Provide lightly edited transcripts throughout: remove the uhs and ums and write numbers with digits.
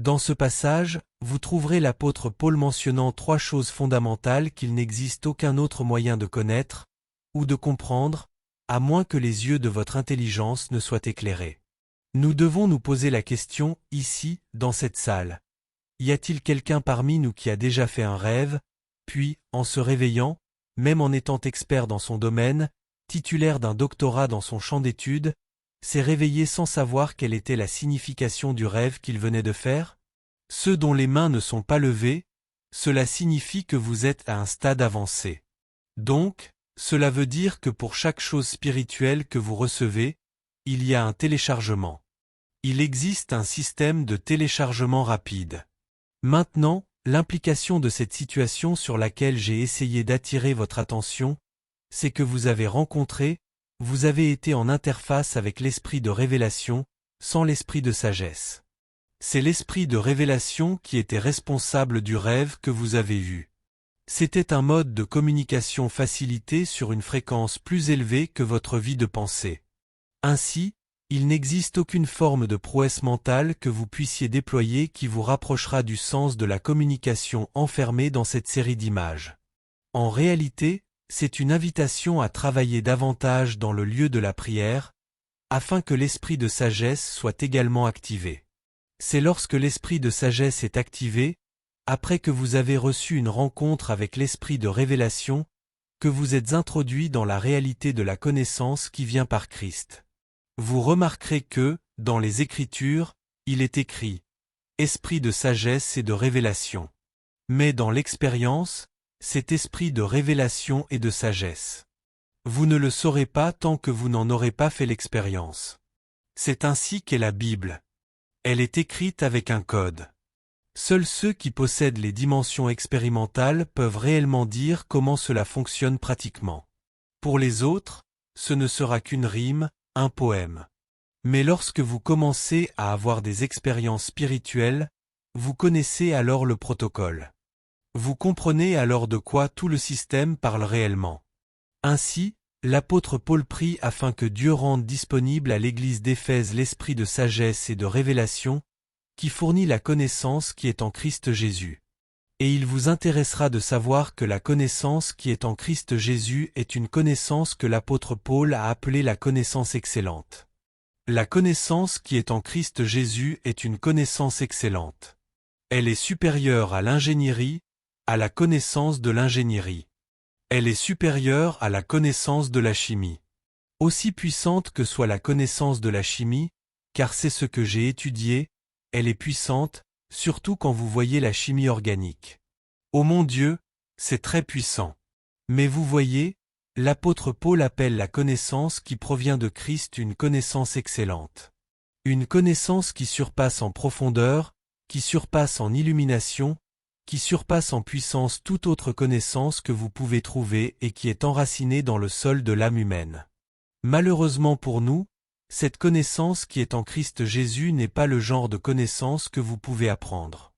Dans ce passage, vous trouverez l'apôtre Paul mentionnant 3 choses fondamentales qu'il n'existe aucun autre moyen de connaître, ou de comprendre, à moins que les yeux de votre intelligence ne soient éclairés. Nous devons nous poser la question, ici, dans cette salle. Y a-t-il quelqu'un parmi nous qui a déjà fait un rêve, puis, en se réveillant, même en étant expert dans son domaine, titulaire d'un doctorat dans son champ d'études, s'est réveillé sans savoir quelle était la signification du rêve qu'il venait de faire? Ceux dont les mains ne sont pas levées, cela signifie que vous êtes à un stade avancé. Donc, cela veut dire que pour chaque chose spirituelle que vous recevez, il y a un téléchargement. Il existe un système de téléchargement rapide. Maintenant, l'implication de cette situation sur laquelle j'ai essayé d'attirer votre attention, c'est que vous avez été en interface avec l'esprit de révélation, sans l'esprit de sagesse. C'est l'esprit de révélation qui était responsable du rêve que vous avez eu. C'était un mode de communication facilité sur une fréquence plus élevée que votre vie de pensée. Ainsi, il n'existe aucune forme de prouesse mentale que vous puissiez déployer qui vous rapprochera du sens de la communication enfermée dans cette série d'images. En réalité, c'est une invitation à travailler davantage dans le lieu de la prière, afin que l'esprit de sagesse soit également activé. C'est lorsque l'esprit de sagesse est activé, après que vous avez reçu une rencontre avec l'esprit de révélation, que vous êtes introduit dans la réalité de la connaissance qui vient par Christ. Vous remarquerez que, dans les Écritures, il est écrit « esprit de sagesse et de révélation ». Mais dans l'expérience, c'est esprit de révélation et de sagesse. Vous ne le saurez pas tant que vous n'en aurez pas fait l'expérience. C'est ainsi qu'est la Bible. Elle est écrite avec un code. Seuls ceux qui possèdent les dimensions expérimentales peuvent réellement dire comment cela fonctionne pratiquement. Pour les autres, ce ne sera qu'une rime, un poème. Mais lorsque vous commencez à avoir des expériences spirituelles, vous connaissez alors le protocole. Vous comprenez alors de quoi tout le système parle réellement. Ainsi, l'apôtre Paul prie afin que Dieu rende disponible à l'Église d'Éphèse l'esprit de sagesse et de révélation, qui fournit la connaissance qui est en Christ Jésus. Et il vous intéressera de savoir que la connaissance qui est en Christ Jésus est une connaissance que l'apôtre Paul a appelée la connaissance excellente. La connaissance qui est en Christ Jésus est une connaissance excellente. Elle est supérieure à l'ingénierie, à la connaissance de l'ingénierie. Elle est supérieure à la connaissance de la chimie. Aussi puissante que soit la connaissance de la chimie, car c'est ce que j'ai étudié, elle est puissante, surtout quand vous voyez la chimie organique. Oh mon Dieu, c'est très puissant. Mais vous voyez, l'apôtre Paul appelle la connaissance qui provient de Christ une connaissance excellente. Une connaissance qui surpasse en profondeur, qui surpasse en illumination, qui surpasse en puissance toute autre connaissance que vous pouvez trouver et qui est enracinée dans le sol de l'âme humaine. Malheureusement pour nous, cette connaissance qui est en Christ Jésus n'est pas le genre de connaissance que vous pouvez apprendre.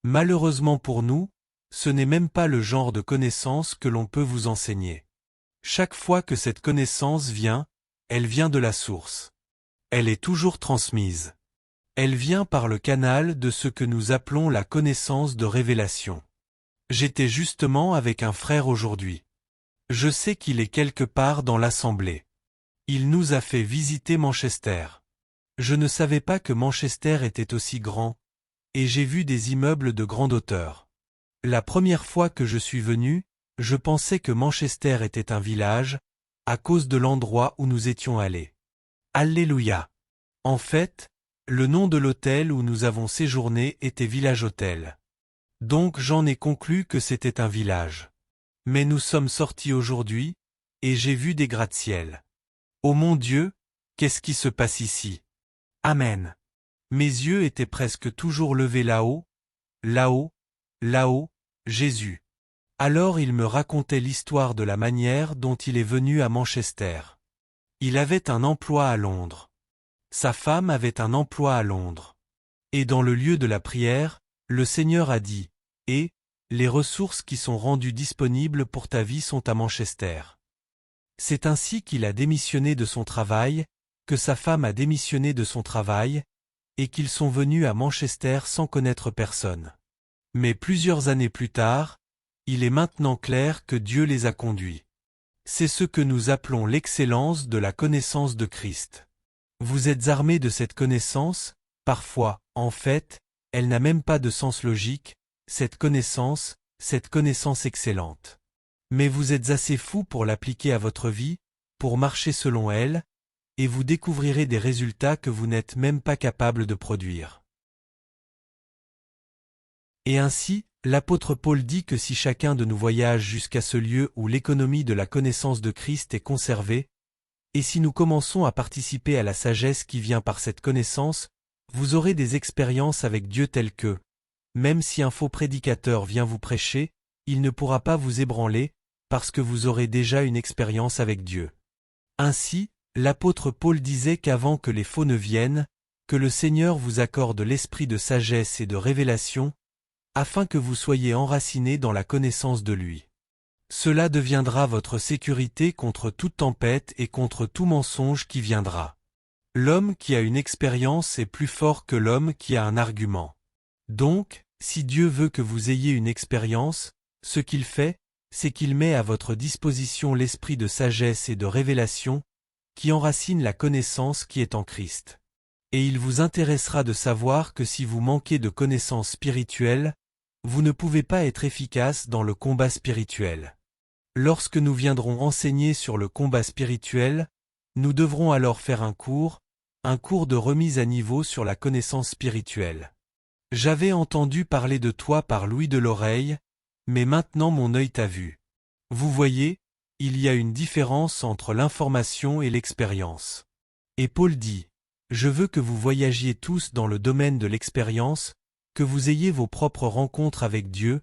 Malheureusement pour nous, ce n'est même pas le genre de connaissance que l'on peut vous enseigner. Chaque fois que cette connaissance vient, elle vient de la source. Elle est toujours transmise. Elle vient par le canal de ce que nous appelons la connaissance de révélation. J'étais justement avec un frère aujourd'hui. Je sais qu'il est quelque part dans l'assemblée. Il nous a fait visiter Manchester. Je ne savais pas que Manchester était aussi grand, et j'ai vu des immeubles de grande hauteur. La première fois que je suis venu, je pensais que Manchester était un village, à cause de l'endroit où nous étions allés. Alléluia! En fait, le nom de l'hôtel où nous avons séjourné était Village Hôtel. Donc j'en ai conclu que c'était un village. Mais nous sommes sortis aujourd'hui, et j'ai vu des gratte-ciel. Oh mon Dieu, qu'est-ce qui se passe ici? Amen. Mes yeux étaient presque toujours levés là-haut, là-haut, là-haut, Jésus. Alors il me racontait l'histoire de la manière dont il est venu à Manchester. Il avait un emploi à Londres. Sa femme avait un emploi à Londres. Et dans le lieu de la prière, le Seigneur a dit, « Et, les ressources qui sont rendues disponibles pour ta vie sont à Manchester. » C'est ainsi qu'il a démissionné de son travail, que sa femme a démissionné de son travail, et qu'ils sont venus à Manchester sans connaître personne. Mais plusieurs années plus tard, il est maintenant clair que Dieu les a conduits. C'est ce que nous appelons l'excellence de la connaissance de Christ. Vous êtes armés de cette connaissance, parfois, en fait, elle n'a même pas de sens logique, cette connaissance excellente. Mais vous êtes assez fou pour l'appliquer à votre vie, pour marcher selon elle, et vous découvrirez des résultats que vous n'êtes même pas capable de produire. Et ainsi, l'apôtre Paul dit que si chacun de nous voyage jusqu'à ce lieu où l'économie de la connaissance de Christ est conservée, et si nous commençons à participer à la sagesse qui vient par cette connaissance, vous aurez des expériences avec Dieu telles que, même si un faux prédicateur vient vous prêcher, il ne pourra pas vous ébranler, parce que vous aurez déjà une expérience avec Dieu. Ainsi, l'apôtre Paul disait qu'avant que les faux ne viennent, que le Seigneur vous accorde l'esprit de sagesse et de révélation, afin que vous soyez enracinés dans la connaissance de lui. Cela deviendra votre sécurité contre toute tempête et contre tout mensonge qui viendra. L'homme qui a une expérience est plus fort que l'homme qui a un argument. Donc, si Dieu veut que vous ayez une expérience, ce qu'il fait, c'est qu'il met à votre disposition l'esprit de sagesse et de révélation, qui enracine la connaissance qui est en Christ. Et il vous intéressera de savoir que si vous manquez de connaissances spirituelles, vous ne pouvez pas être efficace dans le combat spirituel. Lorsque nous viendrons enseigner sur le combat spirituel, nous devrons alors faire un cours de remise à niveau sur la connaissance spirituelle. J'avais entendu parler de toi par Louis de l'oreille, mais maintenant mon œil t'a vu. Vous voyez, il y a une différence entre l'information et l'expérience. Et Paul dit, je veux que vous voyagiez tous dans le domaine de l'expérience, que vous ayez vos propres rencontres avec Dieu,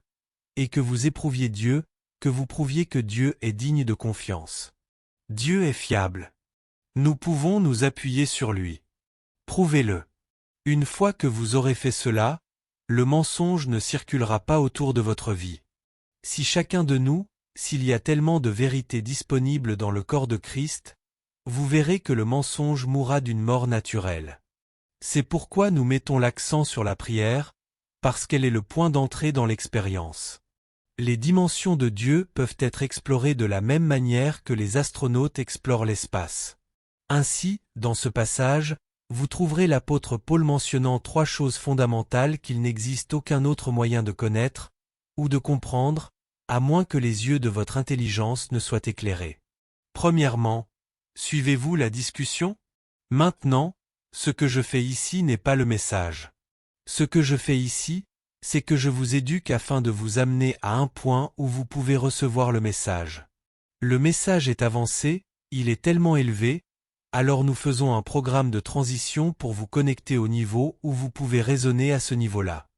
et que vous éprouviez Dieu, que vous prouviez que Dieu est digne de confiance. Dieu est fiable. Nous pouvons nous appuyer sur lui. Prouvez-le. Une fois que vous aurez fait cela, le mensonge ne circulera pas autour de votre vie. Si chacun de nous, s'il y a tellement de vérité disponible dans le corps de Christ, vous verrez que le mensonge mourra d'une mort naturelle. C'est pourquoi nous mettons l'accent sur la prière, parce qu'elle est le point d'entrée dans l'expérience. Les dimensions de Dieu peuvent être explorées de la même manière que les astronautes explorent l'espace. Ainsi, dans ce passage, vous trouverez l'apôtre Paul mentionnant 3 choses fondamentales qu'il n'existe aucun autre moyen de connaître, ou de comprendre, à moins que les yeux de votre intelligence ne soient éclairés. Premièrement, suivez-vous la discussion? Maintenant, ce que je fais ici n'est pas le message. Ce que je fais ici, c'est que je vous éduque afin de vous amener à un point où vous pouvez recevoir le message. Le message est avancé, il est tellement élevé, alors nous faisons un programme de transition pour vous connecter au niveau où vous pouvez raisonner à ce niveau-là.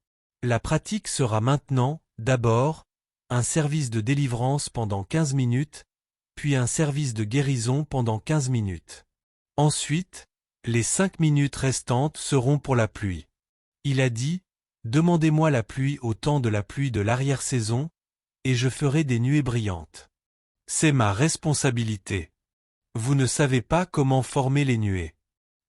La pratique sera maintenant, d'abord, un service de délivrance pendant 15 minutes, puis un service de guérison pendant 15 minutes. Ensuite, les 5 minutes restantes seront pour la pluie. Il a dit, demandez-moi la pluie au temps de la pluie de l'arrière-saison, et je ferai des nuées brillantes. C'est ma responsabilité. Vous ne savez pas comment former les nuées.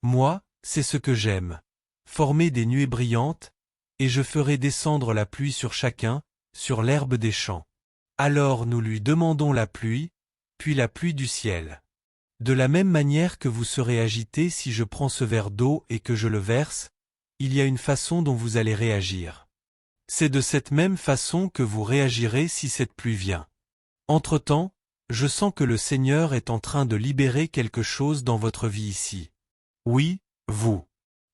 Moi, c'est ce que j'aime. Former des nuées brillantes, et je ferai descendre la pluie sur chacun, sur l'herbe des champs. Alors nous lui demandons la pluie, puis la pluie du ciel. De la même manière que vous serez agité si je prends ce verre d'eau et que je le verse, il y a une façon dont vous allez réagir. C'est de cette même façon que vous réagirez si cette pluie vient. Entre-temps, je sens que le Seigneur est en train de libérer quelque chose dans votre vie ici. Oui, vous.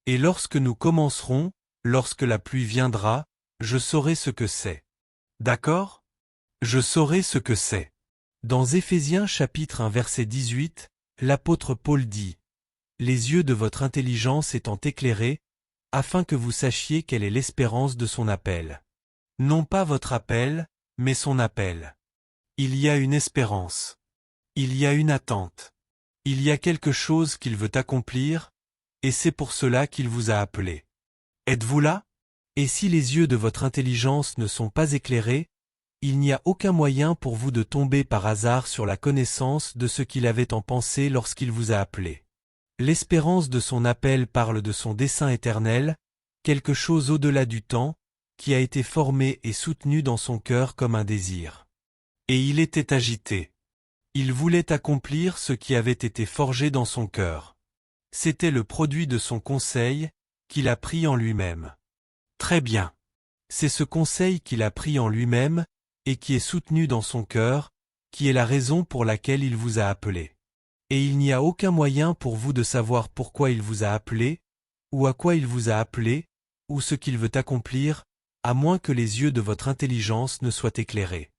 Et lorsque nous commencerons, lorsque la pluie viendra, je saurai ce que c'est. D'accord? Je saurai ce que c'est. Dans Éphésiens chapitre 1 verset 18, l'apôtre Paul dit « Les yeux de votre intelligence étant éclairés, afin que vous sachiez quelle est l'espérance de son appel. Non pas votre appel, mais son appel. Il y a une espérance. Il y a une attente. Il y a quelque chose qu'il veut accomplir, et c'est pour cela qu'il vous a appelé. Êtes-vous là? Et si les yeux de votre intelligence ne sont pas éclairés, il n'y a aucun moyen pour vous de tomber par hasard sur la connaissance de ce qu'il avait en pensée lorsqu'il vous a appelé. L'espérance de son appel parle de son dessein éternel, quelque chose au-delà du temps, qui a été formé et soutenu dans son cœur comme un désir. Et il était agité. Il voulait accomplir ce qui avait été forgé dans son cœur. C'était le produit de son conseil, qu'il a pris en lui-même. Très bien. C'est ce conseil qu'il a pris en lui-même, et qui est soutenu dans son cœur, qui est la raison pour laquelle il vous a appelé. Et il n'y a aucun moyen pour vous de savoir pourquoi il vous a appelé, ou à quoi il vous a appelé, ou ce qu'il veut accomplir, à moins que les yeux de votre intelligence ne soient éclairés.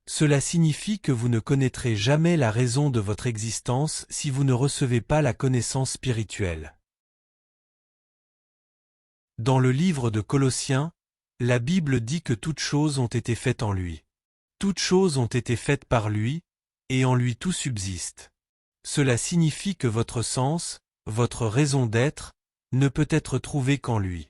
Cela signifie que vous ne connaîtrez jamais la raison de votre existence si vous ne recevez pas la connaissance spirituelle. Dans le livre de Colossiens, la Bible dit que toutes choses ont été faites en lui. Toutes choses ont été faites par lui, et en lui tout subsiste. Cela signifie que votre sens, votre raison d'être, ne peut être trouvé qu'en lui.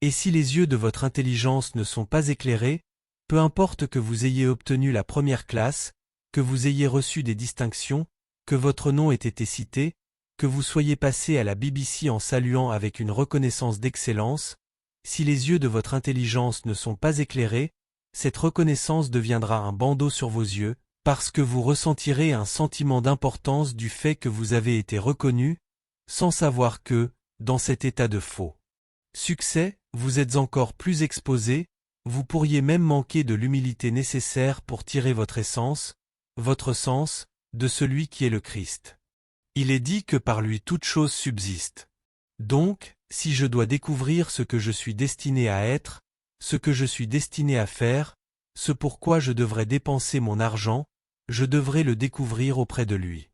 Et si les yeux de votre intelligence ne sont pas éclairés, peu importe que vous ayez obtenu la première classe, que vous ayez reçu des distinctions, que votre nom ait été cité, que vous soyez passé à la BBC en saluant avec une reconnaissance d'excellence, si les yeux de votre intelligence ne sont pas éclairés, cette reconnaissance deviendra un bandeau sur vos yeux, parce que vous ressentirez un sentiment d'importance du fait que vous avez été reconnu, sans savoir que, dans cet état de faux succès, vous êtes encore plus exposé, vous pourriez même manquer de l'humilité nécessaire pour tirer votre essence, votre sens, de celui qui est le Christ. Il est dit que par lui toute chose subsiste. Donc, si je dois découvrir ce que je suis destiné à être, ce que je suis destiné à faire, ce pourquoi je devrais dépenser mon argent, je devrais le découvrir auprès de lui.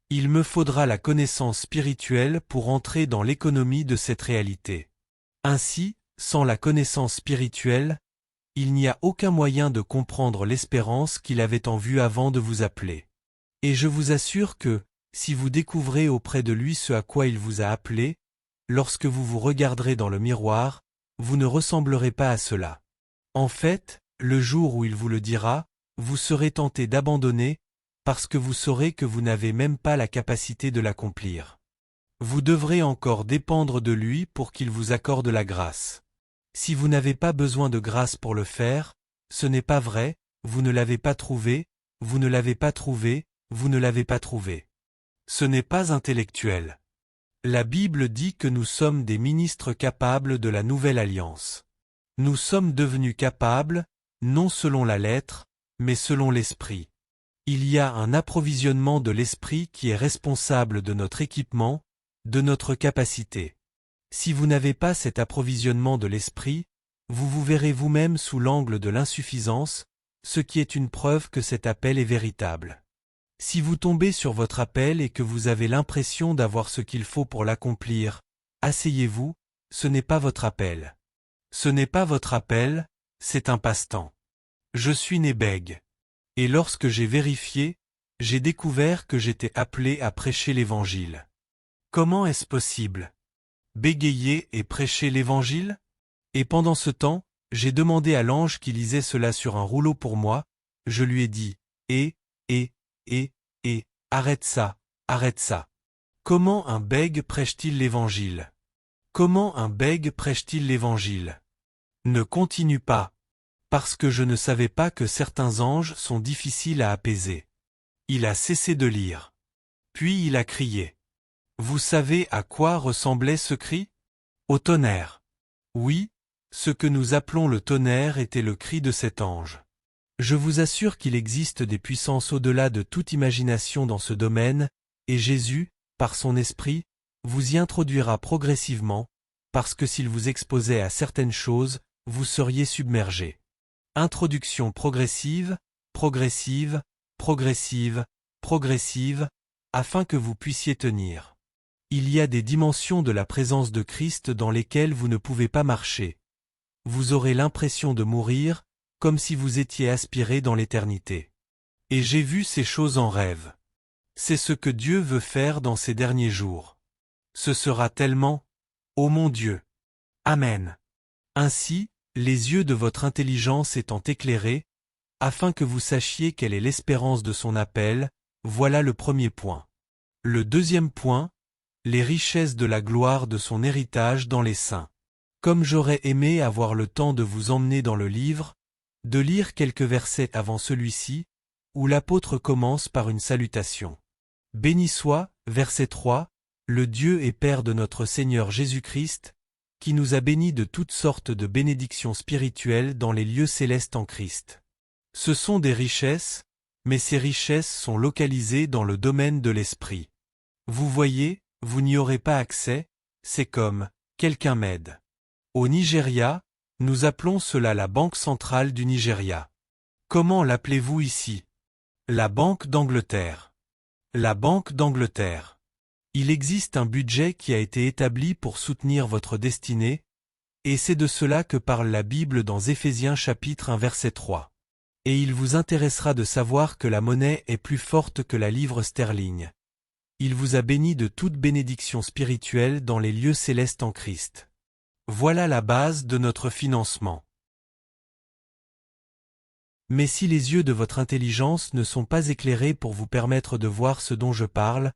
Il me faudra la connaissance spirituelle pour entrer dans l'économie de cette réalité. Ainsi, sans la connaissance spirituelle, il n'y a aucun moyen de comprendre l'espérance qu'il avait en vue avant de vous appeler. Et je vous assure que, si vous découvrez auprès de lui ce à quoi il vous a appelé, lorsque vous vous regarderez dans le miroir, vous ne ressemblerez pas à cela. En fait, le jour où il vous le dira, vous serez tenté d'abandonner, parce que vous saurez que vous n'avez même pas la capacité de l'accomplir. Vous devrez encore dépendre de lui pour qu'il vous accorde la grâce. Si vous n'avez pas besoin de grâce pour le faire, ce n'est pas vrai, vous ne l'avez pas trouvé, vous ne l'avez pas trouvé, vous ne l'avez pas trouvé. Ce n'est pas intellectuel. La Bible dit que nous sommes des ministres capables de la nouvelle alliance. Nous sommes devenus capables, non selon la lettre, mais selon l'esprit. Il y a un approvisionnement de l'esprit qui est responsable de notre équipement, de notre capacité. Si vous n'avez pas cet approvisionnement de l'esprit, vous vous verrez vous-même sous l'angle de l'insuffisance, ce qui est une preuve que cet appel est véritable. Si vous tombez sur votre appel et que vous avez l'impression d'avoir ce qu'il faut pour l'accomplir, asseyez-vous, ce n'est pas votre appel. Ce n'est pas votre appel, c'est un passe-temps. Je suis né bègue. Et lorsque j'ai vérifié, j'ai découvert que j'étais appelé à prêcher l'Évangile. Comment est-ce possible? Bégayer et prêcher l'Évangile? Et pendant ce temps, j'ai demandé à l'ange qui lisait cela sur un rouleau pour moi, je lui ai dit, arrête ça, arrête ça. Comment un bègue prêche-t-il l'Évangile? Comment un bègue prêche-t-il l'Évangile? Ne continue pas. Parce que je ne savais pas que certains anges sont difficiles à apaiser. Il a cessé de lire. Puis il a crié. Vous savez à quoi ressemblait ce cri? Au tonnerre. Oui, ce que nous appelons le tonnerre était le cri de cet ange. Je vous assure qu'il existe des puissances au-delà de toute imagination dans ce domaine, et Jésus, par son esprit, vous y introduira progressivement, parce que s'il vous exposait à certaines choses, vous seriez submergé. Introduction progressive, progressive, progressive, progressive, afin que vous puissiez tenir. Il y a des dimensions de la présence de Christ dans lesquelles vous ne pouvez pas marcher. Vous aurez l'impression de mourir, comme si vous étiez aspiré dans l'éternité. Et j'ai vu ces choses en rêve. C'est ce que Dieu veut faire dans ces derniers jours. Ce sera tellement, ô mon Dieu. Amen. Ainsi, les yeux de votre intelligence étant éclairés, afin que vous sachiez quelle est l'espérance de son appel, voilà le premier point. Le deuxième point, les richesses de la gloire de son héritage dans les saints. Comme j'aurais aimé avoir le temps de vous emmener dans le livre, de lire quelques versets avant celui-ci, où l'apôtre commence par une salutation. Béni soit, verset 3, le Dieu et Père de notre Seigneur Jésus-Christ, qui nous a bénis de toutes sortes de bénédictions spirituelles dans les lieux célestes en Christ. Ce sont des richesses, mais ces richesses sont localisées dans le domaine de l'esprit. Vous voyez, vous n'y aurez pas accès, c'est comme « quelqu'un m'aide ». Au Nigeria, nous appelons cela la Banque centrale du Nigeria. Comment l'appelez-vous ici? La Banque d'Angleterre. La Banque d'Angleterre. Il existe un budget qui a été établi pour soutenir votre destinée, et c'est de cela que parle la Bible dans Éphésiens chapitre 1 verset 3. Et il vous intéressera de savoir que la monnaie est plus forte que la livre sterling. Il vous a béni de toute bénédiction spirituelle dans les lieux célestes en Christ. Voilà la base de notre financement. Mais si les yeux de votre intelligence ne sont pas éclairés pour vous permettre de voir ce dont je parle,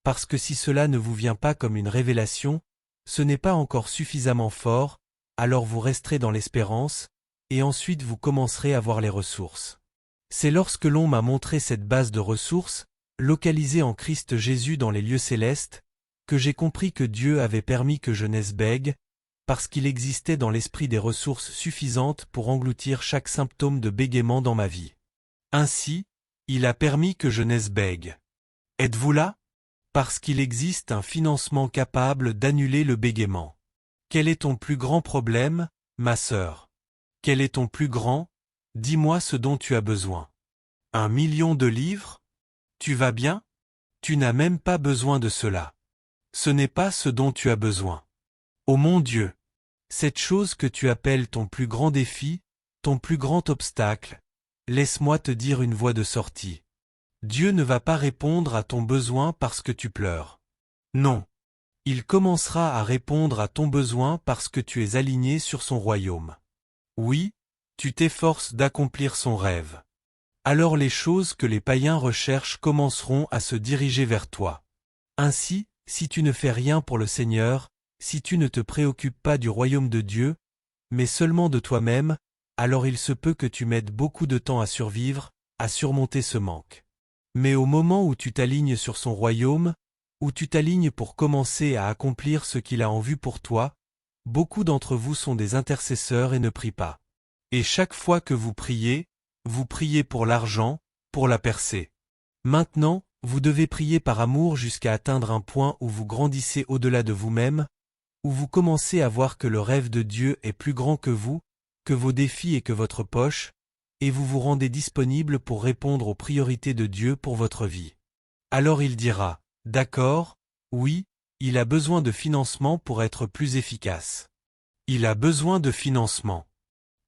parce que si cela ne vous vient pas comme une révélation, ce n'est pas encore suffisamment fort, alors vous resterez dans l'espérance, et ensuite vous commencerez à voir les ressources. C'est lorsque l'on m'a montré cette base de ressources, localisée en Christ Jésus dans les lieux célestes, que j'ai compris que Dieu avait permis que jeunesse bègue, parce qu'il existait dans l'esprit des ressources suffisantes pour engloutir chaque symptôme de bégaiement dans ma vie. Ainsi, il a permis que jeunesse bègue. Êtes-vous là? Parce qu'il existe un financement capable d'annuler le bégaiement. Quel est ton plus grand problème, ma sœur? Quel est ton plus grand? Dis-moi ce dont tu as besoin. 1 million de livres? Tu vas bien? Tu n'as même pas besoin de cela. Ce n'est pas ce dont tu as besoin. Oh mon Dieu! Cette chose que tu appelles ton plus grand défi, ton plus grand obstacle, laisse-moi te dire une voie de sortie. Dieu ne va pas répondre à ton besoin parce que tu pleures. Non. Il commencera à répondre à ton besoin parce que tu es aligné sur son royaume. Oui, tu t'efforces d'accomplir son rêve. Alors les choses que les païens recherchent commenceront à se diriger vers toi. Ainsi, si tu ne fais rien pour le Seigneur, si tu ne te préoccupes pas du royaume de Dieu, mais seulement de toi-même, alors il se peut que tu mettes beaucoup de temps à survivre, à surmonter ce manque. Mais au moment où tu t'alignes sur son royaume, où tu t'alignes pour commencer à accomplir ce qu'il a en vue pour toi, beaucoup d'entre vous sont des intercesseurs et ne prient pas. Et chaque fois que vous priez pour l'argent, pour la percée. Maintenant, vous devez prier par amour jusqu'à atteindre un point où vous grandissez au-delà de vous-même, où vous commencez à voir que le rêve de Dieu est plus grand que vous, que vos défis et que votre poche, et vous vous rendez disponible pour répondre aux priorités de Dieu pour votre vie. Alors il dira, d'accord, oui, il a besoin de financement pour être plus efficace. Il a besoin de financement.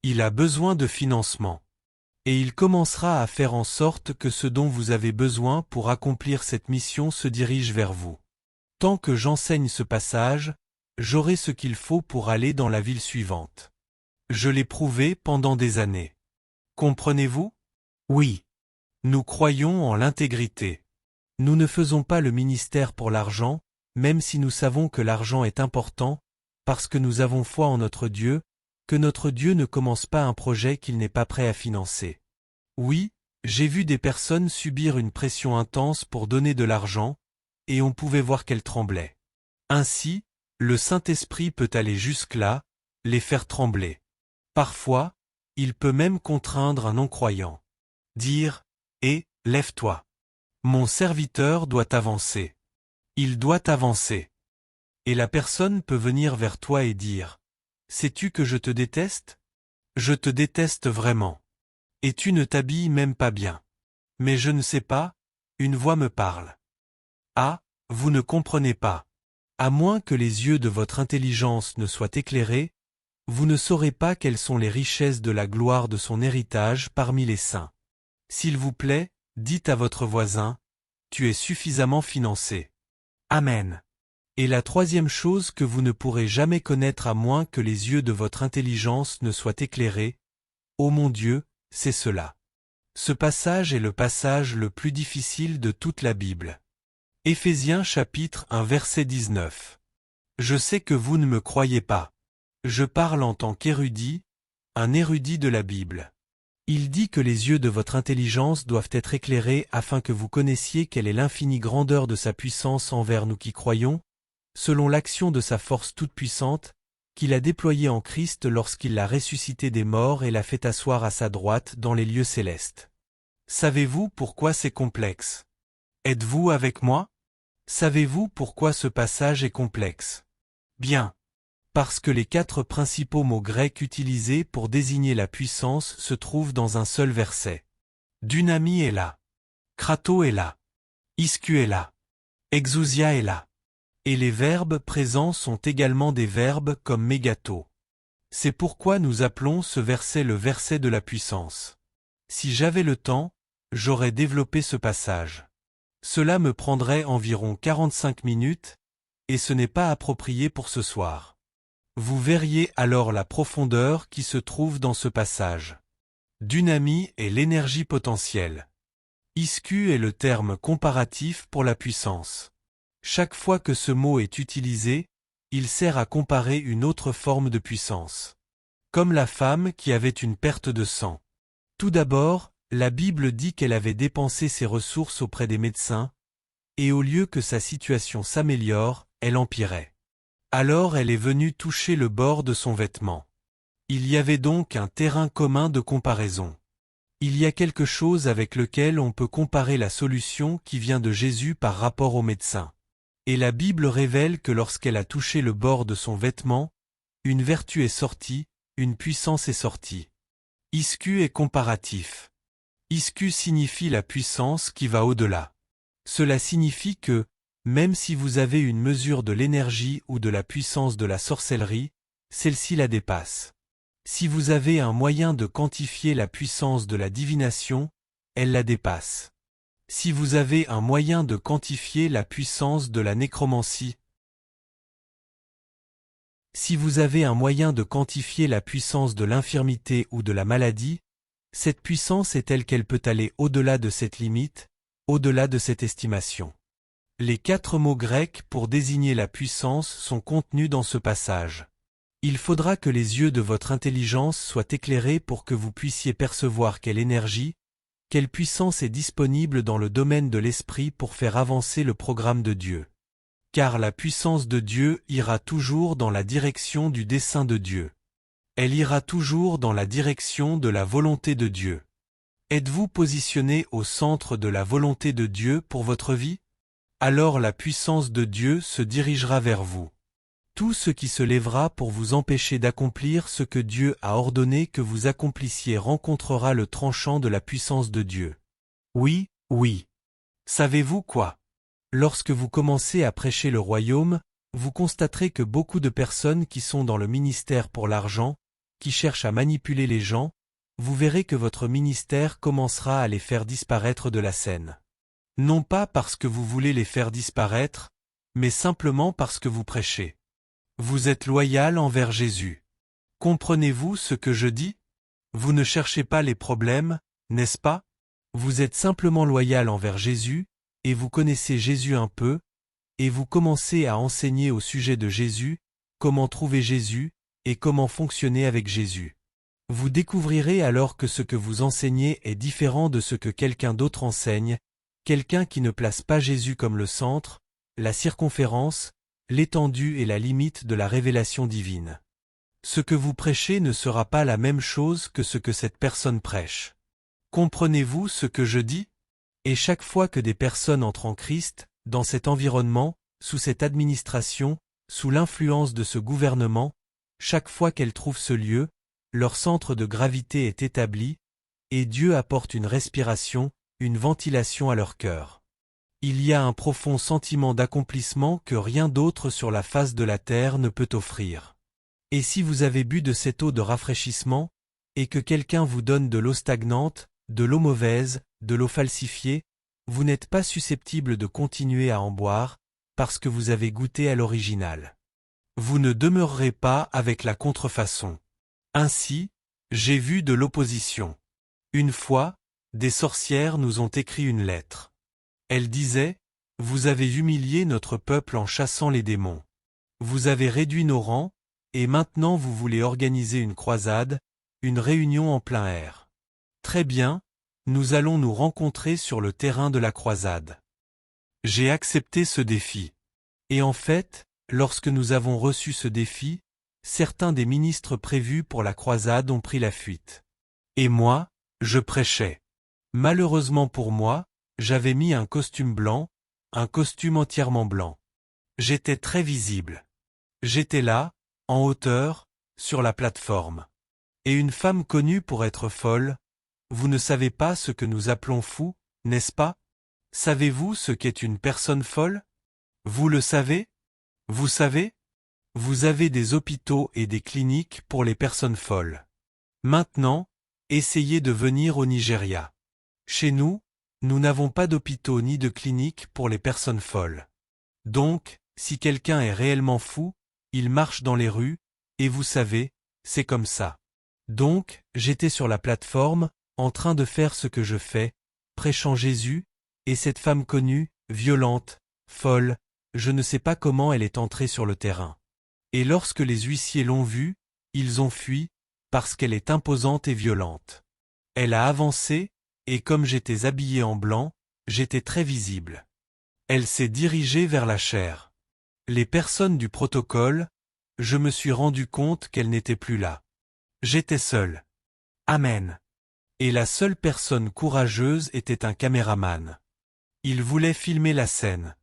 Il a besoin de financement. Et il commencera à faire en sorte que ce dont vous avez besoin pour accomplir cette mission se dirige vers vous. Tant que j'enseigne ce passage, j'aurai ce qu'il faut pour aller dans la ville suivante. Je l'ai prouvé pendant des années. Comprenez-vous? Oui. Nous croyons en l'intégrité. Nous ne faisons pas le ministère pour l'argent, même si nous savons que l'argent est important, parce que nous avons foi en notre Dieu, que notre Dieu ne commence pas un projet qu'il n'est pas prêt à financer. Oui, j'ai vu des personnes subir une pression intense pour donner de l'argent, et on pouvait voir qu'elles tremblaient. Ainsi, le Saint-Esprit peut aller jusque-là, les faire trembler. Parfois, il peut même contraindre un non-croyant. Dire « Eh, lève-toi. Mon serviteur doit avancer. Il doit avancer. » Et la personne peut venir vers toi et dire « Sais-tu que je te déteste? Je te déteste vraiment. Et tu ne t'habilles même pas bien. Mais je ne sais pas, une voix me parle. Ah, vous ne comprenez pas. À moins que les yeux de votre intelligence ne soient éclairés, vous ne saurez pas quelles sont les richesses de la gloire de son héritage parmi les saints. S'il vous plaît, dites à votre voisin, tu es suffisamment financé. Amen. Et la troisième chose que vous ne pourrez jamais connaître à moins que les yeux de votre intelligence ne soient éclairés, ô mon Dieu, c'est cela. Ce passage est le passage le plus difficile de toute la Bible. Éphésiens chapitre 1 verset 19. Je sais que vous ne me croyez pas. Je parle en tant qu'érudit, un érudit de la Bible. Il dit que les yeux de votre intelligence doivent être éclairés afin que vous connaissiez quelle est l'infinie grandeur de sa puissance envers nous qui croyons, selon l'action de sa force toute-puissante, qu'il a déployée en Christ lorsqu'il l'a ressuscité des morts et l'a fait asseoir à sa droite dans les lieux célestes. Savez-vous pourquoi c'est complexe? Êtes-vous avec moi? Savez-vous pourquoi ce passage est complexe? Bien. Parce que les 4 principaux mots grecs utilisés pour désigner la puissance se trouvent dans un seul verset. Dynamie est là. Krato est là. Ischus est là. Exousia est là. Et les verbes présents sont également des verbes comme mégato. C'est pourquoi nous appelons ce verset le verset de la puissance. Si j'avais le temps, j'aurais développé ce passage. Cela me prendrait environ 45 minutes, et ce n'est pas approprié pour ce soir. Vous verriez alors la profondeur qui se trouve dans ce passage. Dynamie est l'énergie potentielle. Ischus est le terme comparatif pour la puissance. Chaque fois que ce mot est utilisé, il sert à comparer une autre forme de puissance. Comme la femme qui avait une perte de sang. Tout d'abord, la Bible dit qu'elle avait dépensé ses ressources auprès des médecins, et au lieu que sa situation s'améliore, elle empirait. Alors elle est venue toucher le bord de son vêtement. Il y avait donc un terrain commun de comparaison. Il y a quelque chose avec lequel on peut comparer la solution qui vient de Jésus par rapport au médecin. Et la Bible révèle que lorsqu'elle a touché le bord de son vêtement, une vertu est sortie, une puissance est sortie. Ischus est comparatif. Ischus signifie la puissance qui va au-delà. Cela signifie que, même si vous avez une mesure de l'énergie ou de la puissance de la sorcellerie, celle-ci la dépasse. Si vous avez un moyen de quantifier la puissance de la divination, elle la dépasse. Si vous avez un moyen de quantifier la puissance de la nécromancie, si vous avez un moyen de quantifier la puissance de l'infirmité ou de la maladie, cette puissance est telle qu'elle peut aller au-delà de cette limite, au-delà de cette estimation. Les 4 mots grecs pour désigner la puissance sont contenus dans ce passage. Il faudra que les yeux de votre intelligence soient éclairés pour que vous puissiez percevoir quelle énergie, quelle puissance est disponible dans le domaine de l'esprit pour faire avancer le programme de Dieu. Car la puissance de Dieu ira toujours dans la direction du dessein de Dieu. Elle ira toujours dans la direction de la volonté de Dieu. Êtes-vous positionné au centre de la volonté de Dieu pour votre vie? Alors la puissance de Dieu se dirigera vers vous. Tout ce qui se lèvera pour vous empêcher d'accomplir ce que Dieu a ordonné que vous accomplissiez rencontrera le tranchant de la puissance de Dieu. Oui, oui. Savez-vous quoi? Lorsque vous commencez à prêcher le royaume, vous constaterez que beaucoup de personnes qui sont dans le ministère pour l'argent, qui cherchent à manipuler les gens, vous verrez que votre ministère commencera à les faire disparaître de la scène. Non pas parce que vous voulez les faire disparaître, mais simplement parce que vous prêchez. Vous êtes loyal envers Jésus. Comprenez-vous ce que je dis? Vous ne cherchez pas les problèmes, n'est-ce pas? Vous êtes simplement loyal envers Jésus, et vous connaissez Jésus un peu, et vous commencez à enseigner au sujet de Jésus, comment trouver Jésus, et comment fonctionner avec Jésus. Vous découvrirez alors que ce que vous enseignez est différent de ce que quelqu'un d'autre enseigne, quelqu'un qui ne place pas Jésus comme le centre, la circonférence, l'étendue et la limite de la révélation divine. Ce que vous prêchez ne sera pas la même chose que ce que cette personne prêche. Comprenez-vous ce que je dis? Et chaque fois que des personnes entrent en Christ, dans cet environnement, sous cette administration, sous l'influence de ce gouvernement, chaque fois qu'elles trouvent ce lieu, leur centre de gravité est établi, et Dieu apporte une respiration, une ventilation à leur cœur. Il y a un profond sentiment d'accomplissement que rien d'autre sur la face de la terre ne peut offrir. Et si vous avez bu de cette eau de rafraîchissement, et que quelqu'un vous donne de l'eau stagnante, de l'eau mauvaise, de l'eau falsifiée, vous n'êtes pas susceptible de continuer à en boire, parce que vous avez goûté à l'original. Vous ne demeurerez pas avec la contrefaçon. Ainsi, j'ai vu de l'opposition. Une fois, des sorcières nous ont écrit une lettre. Elle disait, « Vous avez humilié notre peuple en chassant les démons. Vous avez réduit nos rangs, et maintenant vous voulez organiser une croisade, une réunion en plein air. Très bien, nous allons nous rencontrer sur le terrain de la croisade. J'ai accepté ce défi. Et en fait, lorsque nous avons reçu ce défi, certains des ministres prévus pour la croisade ont pris la fuite. Et moi, je prêchais. Malheureusement pour moi, j'avais mis un costume blanc, un costume entièrement blanc. J'étais très visible. J'étais là, en hauteur, sur la plateforme. Et une femme connue pour être folle, vous ne savez pas ce que nous appelons fou, n'est-ce pas? Savez-vous ce qu'est une personne folle? Vous le savez? Vous savez? Vous avez des hôpitaux et des cliniques pour les personnes folles. Maintenant, essayez de venir au Nigeria. Chez nous, nous n'avons pas d'hôpitaux ni de cliniques pour les personnes folles. Donc, si quelqu'un est réellement fou, il marche dans les rues, et vous savez, c'est comme ça. Donc, j'étais sur la plateforme, en train de faire ce que je fais, prêchant Jésus, et cette femme connue, violente, folle, je ne sais pas comment elle est entrée sur le terrain. Et lorsque les huissiers l'ont vue, ils ont fui, parce qu'elle est imposante et violente. Elle a avancé, et comme j'étais habillé en blanc, j'étais très visible. Elle s'est dirigée vers la chaire. Les personnes du protocole, je me suis rendu compte qu'elle n'était plus là. J'étais seul. Amen. Et la seule personne courageuse était un caméraman. Il voulait filmer la scène.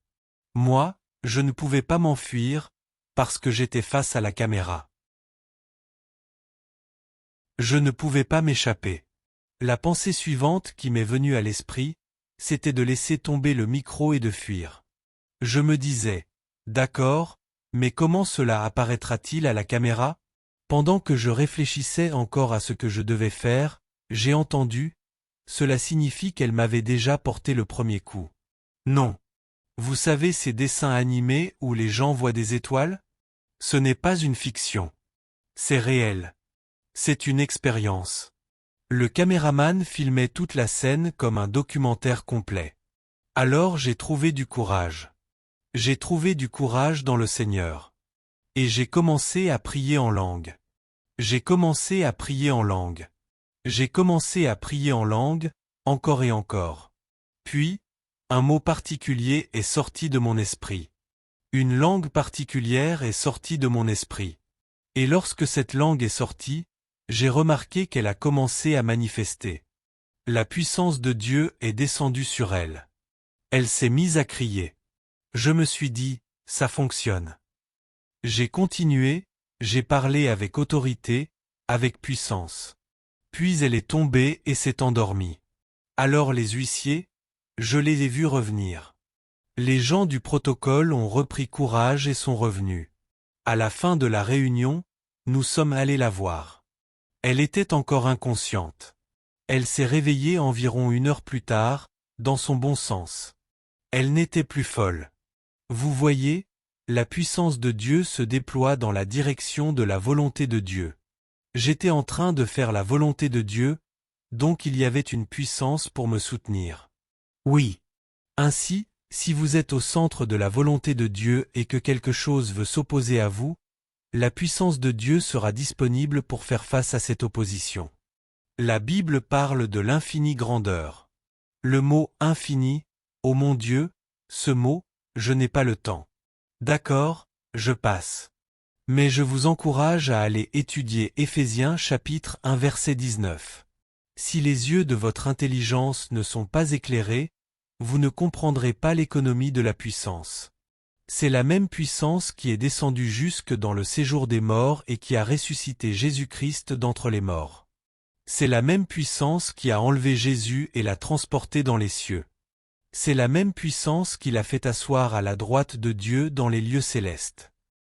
Moi, je ne pouvais pas m'enfuir, parce que j'étais face à la caméra. Je ne pouvais pas m'échapper. La pensée suivante qui m'est venue à l'esprit, c'était de laisser tomber le micro et de fuir. Je me disais, d'accord, mais comment cela apparaîtra-t-il à la caméra? Pendant que je réfléchissais encore à ce que je devais faire, j'ai entendu, cela signifie qu'elle m'avait déjà porté le premier coup. Non. Vous savez ces dessins animés où les gens voient des étoiles? Ce n'est pas une fiction. C'est réel. C'est une expérience. Le caméraman filmait toute la scène comme un documentaire complet. Alors j'ai trouvé du courage. J'ai trouvé du courage dans le Seigneur. Et j'ai commencé à prier en langue. J'ai commencé à prier en langue. J'ai commencé à prier en langue, encore et encore. Puis, un mot particulier est sorti de mon esprit. Une langue particulière est sortie de mon esprit. Et lorsque cette langue est sortie, j'ai remarqué qu'elle a commencé à manifester. La puissance de Dieu est descendue sur elle. Elle s'est mise à crier. Je me suis dit, ça fonctionne. J'ai continué, j'ai parlé avec autorité, avec puissance. Puis elle est tombée et s'est endormie. Alors les huissiers, je les ai vus revenir. Les gens du protocole ont repris courage et sont revenus. À la fin de la réunion, nous sommes allés la voir. Elle était encore inconsciente. Elle s'est réveillée environ 1 heure plus tard, dans son bon sens. Elle n'était plus folle. Vous voyez, la puissance de Dieu se déploie dans la direction de la volonté de Dieu. J'étais en train de faire la volonté de Dieu, donc il y avait une puissance pour me soutenir. Oui. Ainsi, si vous êtes au centre de la volonté de Dieu et que quelque chose veut s'opposer à vous, la puissance de Dieu sera disponible pour faire face à cette opposition. La Bible parle de l'infinie grandeur. Le mot « infini », ô mon Dieu, ce mot, je n'ai pas le temps. D'accord, je passe. Mais je vous encourage à aller étudier Éphésiens chapitre 1 verset 19. Si les yeux de votre intelligence ne sont pas éclairés, vous ne comprendrez pas l'économie de la puissance. C'est la même puissance qui est descendue jusque dans le séjour des morts et qui a ressuscité Jésus-Christ d'entre les morts. C'est la même puissance qui a enlevé Jésus et l'a transporté dans les cieux. C'est la même puissance qui l'a fait asseoir à la droite de Dieu dans les lieux célestes.